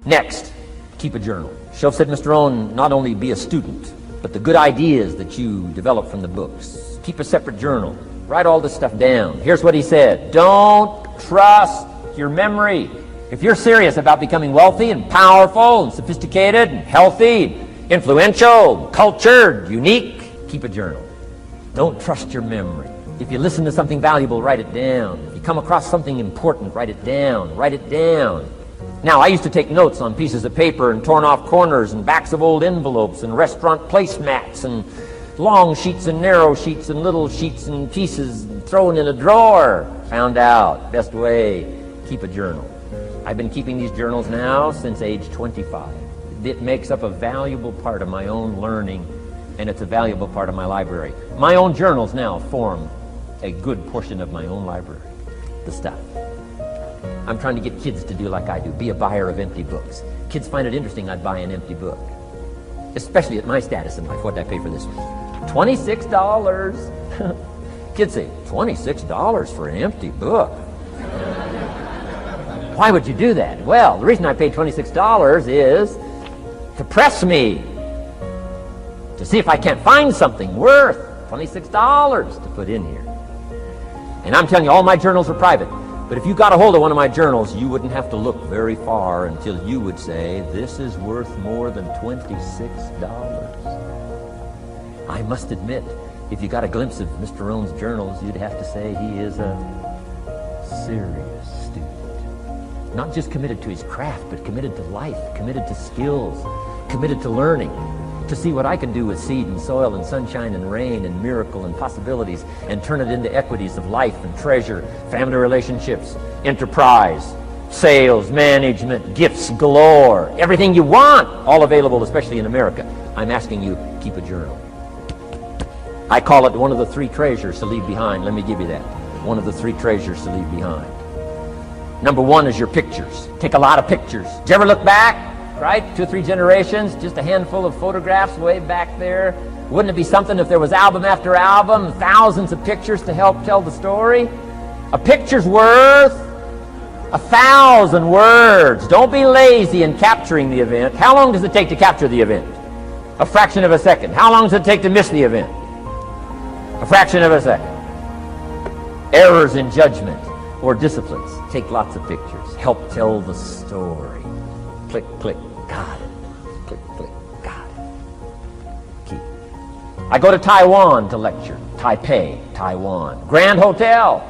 Next, keep a journal. Shoaff said, Mr. Rohn, not only be a student, but the good ideas that you develop from the books. Keep a separate journal. Write all this stuff down. Here's what he said. Don't trust your memory. If you're serious about becoming wealthy and powerful and sophisticated and healthy, influential, cultured, unique, keep a journal. Don't trust your memory. If you listen to something valuable, write it down. If you come across something important, write it down. Write it down. Now, I used to take notes on pieces of paper and torn off corners and backs of old envelopes and restaurant placemats and long sheets and narrow sheets and little sheets and pieces thrown in a drawer. Found out, best way, keep a journal. I've been keeping these journals now since age 25. It makes up a valuable part of my own learning, and it's a valuable part of my library. My own journals now form a good portion of my own library, the stuff. I'm trying to get kids to do like I do, be a buyer of empty books. Kids find it interesting I'd buy an empty book, especially at my status in life. What did I pay for this one? $26. Kids say, $26 for an empty book? Why would you do that? Well, the reason I paid $26 is to press me, to see if I can't find something worth $26 to put in here. And I'm telling you, all my journals are private. But if you got a hold of one of my journals, you wouldn't have to look very far until you would say, this is worth more than $26. I must admit, if you got a glimpse of Mr. Rohn's journals, you'd have to say he is a serious student. Not just committed to his craft, but committed to life, committed to skills, committed to learning, to see what I can do with seed and soil and sunshine and rain and miracle and possibilities and turn it into equities of life and treasure, family relationships, enterprise, sales, management, gifts galore, everything you want, all available, especially in America. I'm asking you, keep a journal. I call it one of the three treasures to leave behind. Let me give you that. One of the three treasures to leave behind. Number one is your pictures. Take a lot of pictures. Did you ever look back? Right? 2 or 3 generations, just a handful of photographs way back there. Wouldn't it be something if there was album after album, thousands of pictures to help tell the story? A picture's worth 1,000 words. Don't be lazy in capturing the event. How long does it take to capture the event? A fraction of a second. How long does it take to miss the event? A fraction of a second. Errors in judgment or disciplines. Take lots of pictures. Help tell the story. Click, click, got it. Click, click, got it. Keep. I go to Taiwan to lecture. Taipei, Taiwan. Grand Hotel.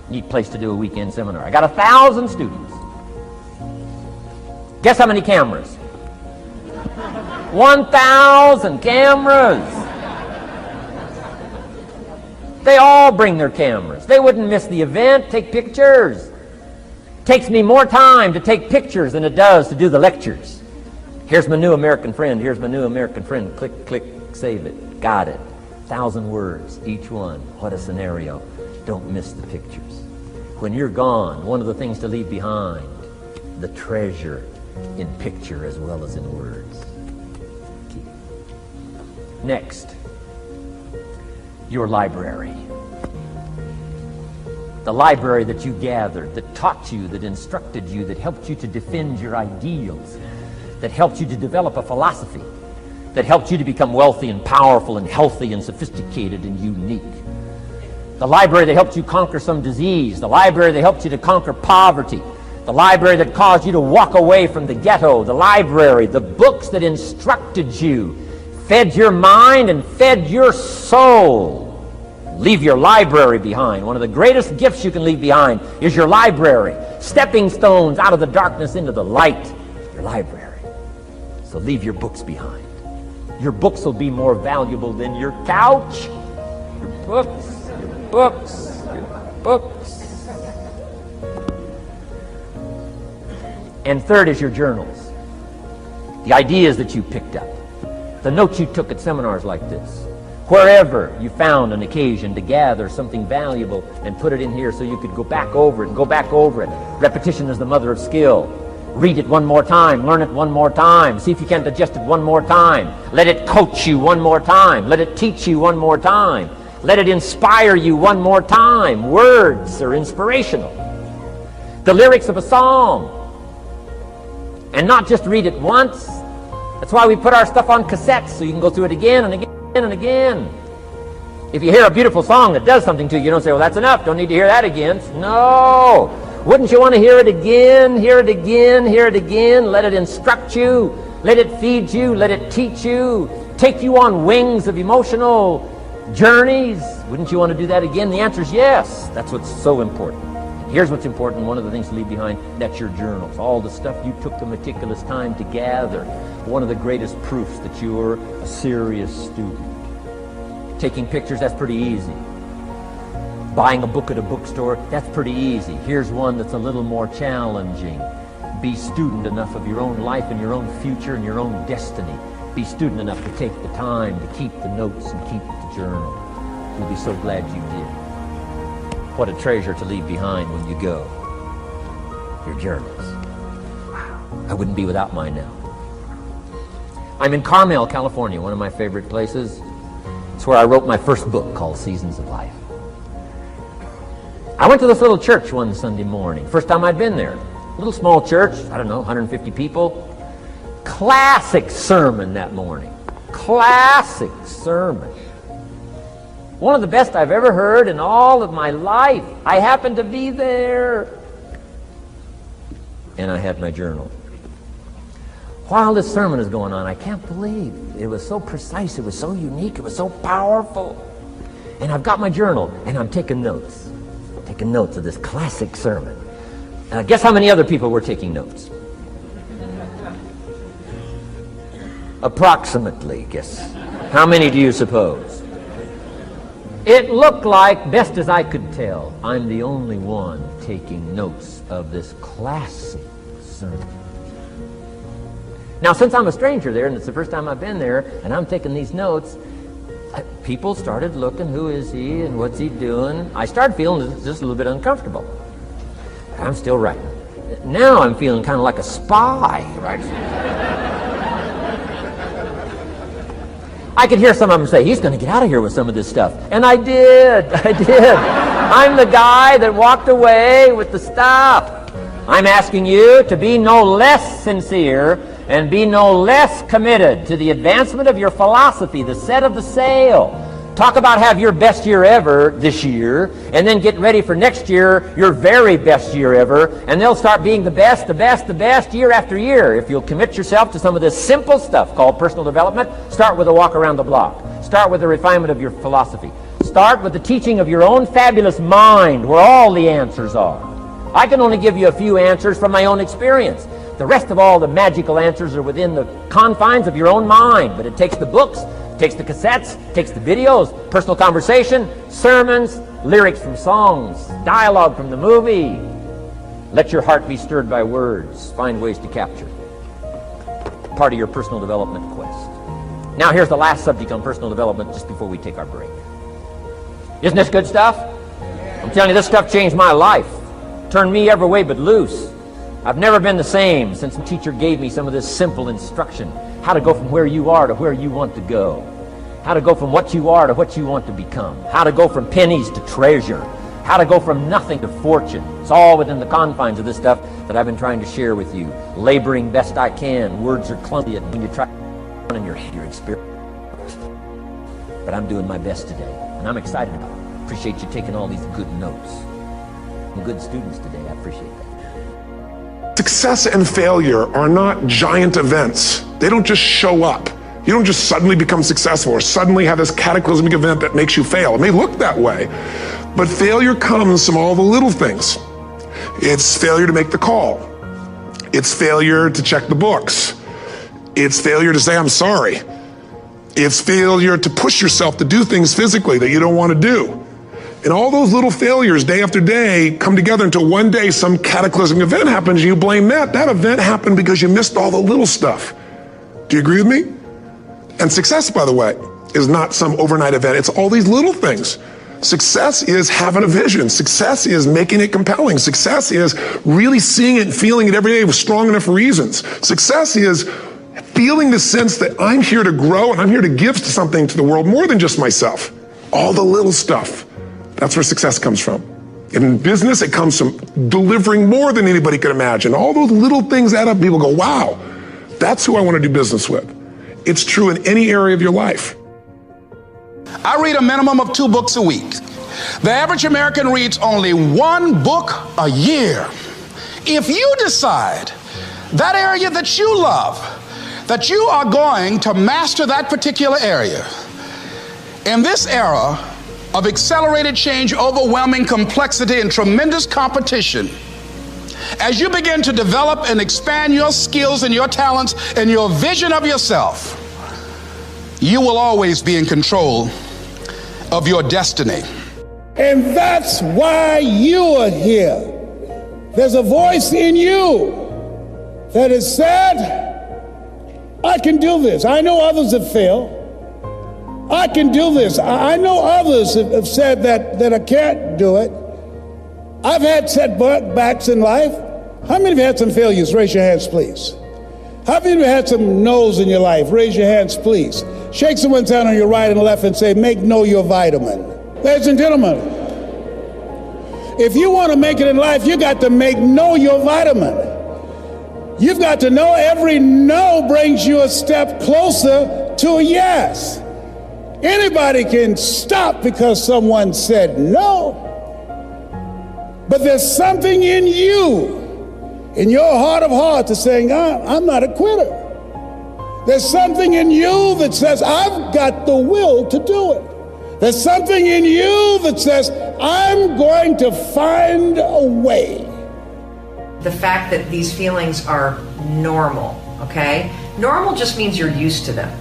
Neat place to do a weekend seminar. I got 1,000 students. Guess how many cameras? 1,000 cameras. They all bring their cameras. They wouldn't miss the event, take pictures. Takes me more time to take pictures than it does to do the lectures. Here's my new American friend. Here's my new American friend. Click, click, save it. Got it. 1,000 words, each one. What a scenario. Don't miss the pictures. When you're gone, one of the things to leave behind, the treasure in picture as well as in words. Keep. Next, your library. The library that you gathered, that taught you, that instructed you, that helped you to defend your ideals, that helped you to develop a philosophy, that helped you to become wealthy and powerful and healthy and sophisticated and unique. The library that helped you conquer some disease, the library that helped you to conquer poverty, the library that caused you to walk away from the ghetto, the library, the books that instructed you, fed your mind and fed your soul. Leave your library behind. One of the greatest gifts you can leave behind is your library. Stepping stones out of the darkness into the light. Your library. So leave your books behind. Your books will be more valuable than your couch. Your books, your books, your books. And third is your journals. The ideas that you picked up. The notes you took at seminars like this. Wherever you found an occasion to gather something valuable and put it in here so you could go back over it and go back over it. Repetition is the mother of skill. Read it one more time. Learn it one more time. See if you can digest it one more time. Let it coach you one more time. Let it teach you one more time. Let it inspire you one more time. Words are inspirational. The lyrics of a song And not just read it once. That's why we put our stuff on cassettes, so you can go through it again and again and again. If you hear a beautiful song that does something to you, you don't say, well, that's enough, don't need to hear that again. No. Wouldn't you want to hear it again, hear it again, hear it again? Let it instruct you. Let it feed you. Let it teach you. Take you on wings of emotional journeys. Wouldn't you want to do that again? The answer is yes. That's what's so important. Here's what's important. One of the things to leave behind, that's your journals. All the stuff you took the meticulous time to gather. One of the greatest proofs that you're a serious student. Taking pictures, that's pretty easy. Buying a book at a bookstore, that's pretty easy. Here's one that's a little more challenging. Be student enough of your own life and your own future and your own destiny. Be student enough to take the time to keep the notes and keep the journal. You'll be so glad you did. What a treasure to leave behind when you go. Your journals. Wow. I wouldn't be without mine now. I'm in Carmel, California, one of my favorite places. It's where I wrote my first book called Seasons of Life. I went to this little church one Sunday morning. First time I'd been there. Little small church, I don't know, 150 people. Classic sermon that morning. Classic sermon. One of the best I've ever heard in all of my life. I happened to be there. And I had my journal. While this sermon is going on, I can't believe it was so precise, it was so unique, it was so powerful. And I've got my journal, and I'm taking notes. Taking notes of this classic sermon. Guess how many other people were taking notes? Approximately, guess. How many do you suppose? It looked like, best as I could tell, I'm the only one taking notes of this classic sermon. Now, since I'm a stranger there, and it's the first time I've been there, and I'm taking these notes, people started looking, who is he and what's he doing? I started feeling just a little bit uncomfortable. I'm still writing. Now I'm feeling kind of like a spy, right? I could hear some of them say, he's going to get out of here with some of this stuff. And I did. I'm the guy that walked away with the stuff. I'm asking you to be no less sincere and be no less committed to the advancement of your philosophy, the set of the sail. Talk about have your best year ever this year, and then get ready for next year, your very best year ever, and they'll start being the best year after year. If you'll commit yourself to some of this simple stuff called personal development, start with a walk around the block. Start with the refinement of your philosophy. Start with the teaching of your own fabulous mind, where all the answers are. I can only give you a few answers from my own experience. The rest of all the magical answers are within the confines of your own mind, but it takes the books, takes the cassettes, takes the videos, personal conversation, sermons, lyrics from songs, dialogue from the movie. Let your heart be stirred by words. Find ways to capture. Part of your personal development quest. Now here's the last subject on personal development just before we take our break. Isn't this good stuff? I'm telling you, this stuff changed my life. Turned me every way but loose. I've never been the same since the teacher gave me some of this simple instruction. How to go from where you are to where you want to go. How to go from what you are to what you want to become. How to go from pennies to treasure. How to go from nothing to fortune. It's all within the confines of this stuff that I've been trying to share with you. Laboring best I can. Words are clumsy when you try in your experience. But I'm doing my best today, and I'm excited about it. Appreciate you taking all these good notes. I'm good students today. I appreciate that. Success and failure are not giant events. They don't just show up. You don't just suddenly become successful or suddenly have this cataclysmic event that makes you fail. It may look that way, but failure comes from all the little things. It's failure to make the call. It's failure to check the books. It's failure to say, I'm sorry. It's failure to push yourself to do things physically that you don't want to do. And all those little failures day after day come together until one day some cataclysmic event happens and you blame that. That event happened because you missed all the little stuff. Do you agree with me? And success, by the way, is not some overnight event. It's all these little things. Success is having a vision. Success is making it compelling. Success is really seeing it and feeling it every day with strong enough reasons. Success is feeling the sense that I'm here to grow and I'm here to give something to the world more than just myself. All the little stuff. That's where success comes from. In business, it comes from delivering more than anybody can imagine. All those little things add up. People go, wow, that's who I want to do business with. It's true in any area of your life. I read a minimum of 2 books a week. The average American reads only 1 book a year. If you decide that area that you love, that you are going to master that particular area, in this era of accelerated change, overwhelming complexity, and tremendous competition, as you begin to develop and expand your skills and your talents and your vision of yourself, you will always be in control of your destiny. And that's why you are here. There's a voice in you that has said, I can do this. I know others have failed. I can do this. I know others have said that I can't do it. I've had setbacks in life. How many of you had some failures? Raise your hands, please. How many of you had some no's in your life? Raise your hands, please. Shake someone's hand on your right and left and say, make no your vitamin. Ladies and gentlemen, if you want to make it in life, you got to make no your vitamin. You've got to know every no brings you a step closer to a yes. Anybody can stop because someone said no. But there's something in you, in your heart of hearts, that's saying, I'm not a quitter. There's something in you that says, I've got the will to do it. There's something in you that says, I'm going to find a way. The fact that these feelings are normal, okay? Normal just means you're used to them,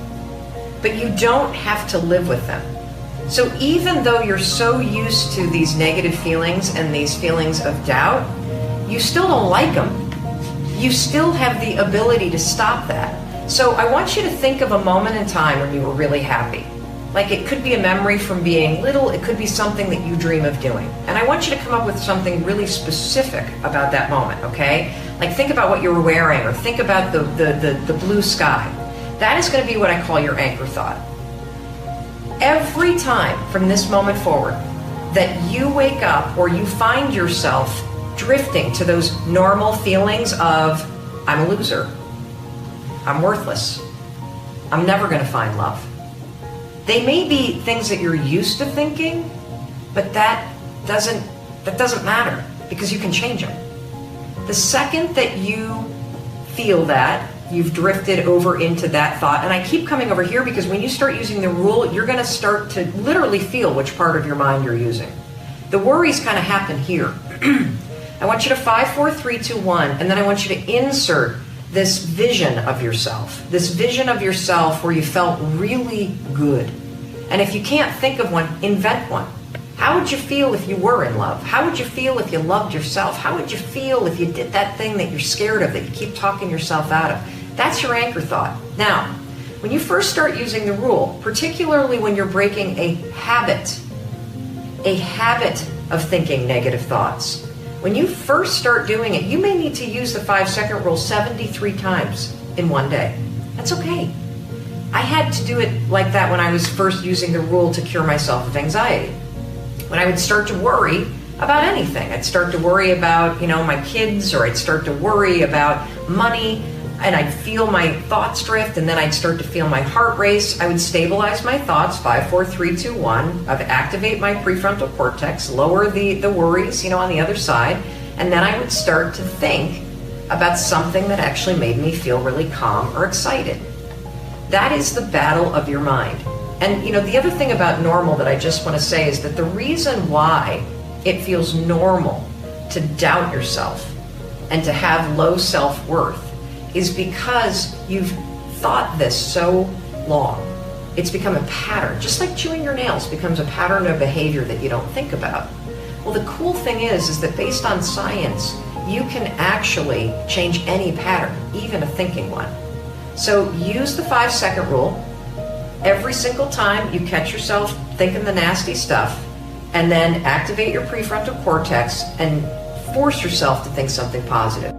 but you don't have to live with them. So even though you're so used to these negative feelings and these feelings of doubt, you still don't like them. You still have the ability to stop that. So I want you to think of a moment in time when you were really happy. Like, it could be a memory from being little, it could be something that you dream of doing. And I want you to come up with something really specific about that moment, okay? Like, think about what you were wearing, or think about the blue sky. That is going to be what I call your anchor thought. Every time from this moment forward that you wake up or you find yourself drifting to those normal feelings of, I'm a loser, I'm worthless, I'm never going to find love. They may be things that you're used to thinking, but that doesn't matter, because you can change them. The second that you feel that, you've drifted over into that thought, and I keep coming over here because when you start using the rule, you're going to start to literally feel which part of your mind you're using. The worries kind of happen here. I want you to 5, 4, 3, 2, 1, and then I want you to insert this vision of yourself where you felt really good. And if you can't think of one, invent one. How would you feel if you were in love? How would you feel if you loved yourself? How would you feel if you did that thing that you're scared of, that you keep talking yourself out of? That's your anchor thought. Now, when you first start using the rule, particularly when you're breaking a habit of thinking negative thoughts, when you first start doing it, you may need to use the 5-second rule 73 times in one day. That's okay. I had to do it like that when I was first using the rule to cure myself of anxiety. When I would start to worry about anything, I'd start to worry about, my kids, or I'd start to worry about money, and I'd feel my thoughts drift, and then I'd start to feel my heart race. I would stabilize my thoughts, 5, 4, 3, 2, 1. I'd activate my prefrontal cortex, lower the worries, on the other side, and then I would start to think about something that actually made me feel really calm or excited. That is the battle of your mind. And the other thing about normal that I just want to say is that the reason why it feels normal to doubt yourself and to have low self-worth is because you've thought this so long. It's become a pattern, just like chewing your nails becomes a pattern of behavior that you don't think about. Well, the cool thing is that based on science, you can actually change any pattern, even a thinking one. So use the 5-second rule. Every single time you catch yourself thinking the nasty stuff, and then activate your prefrontal cortex and force yourself to think something positive.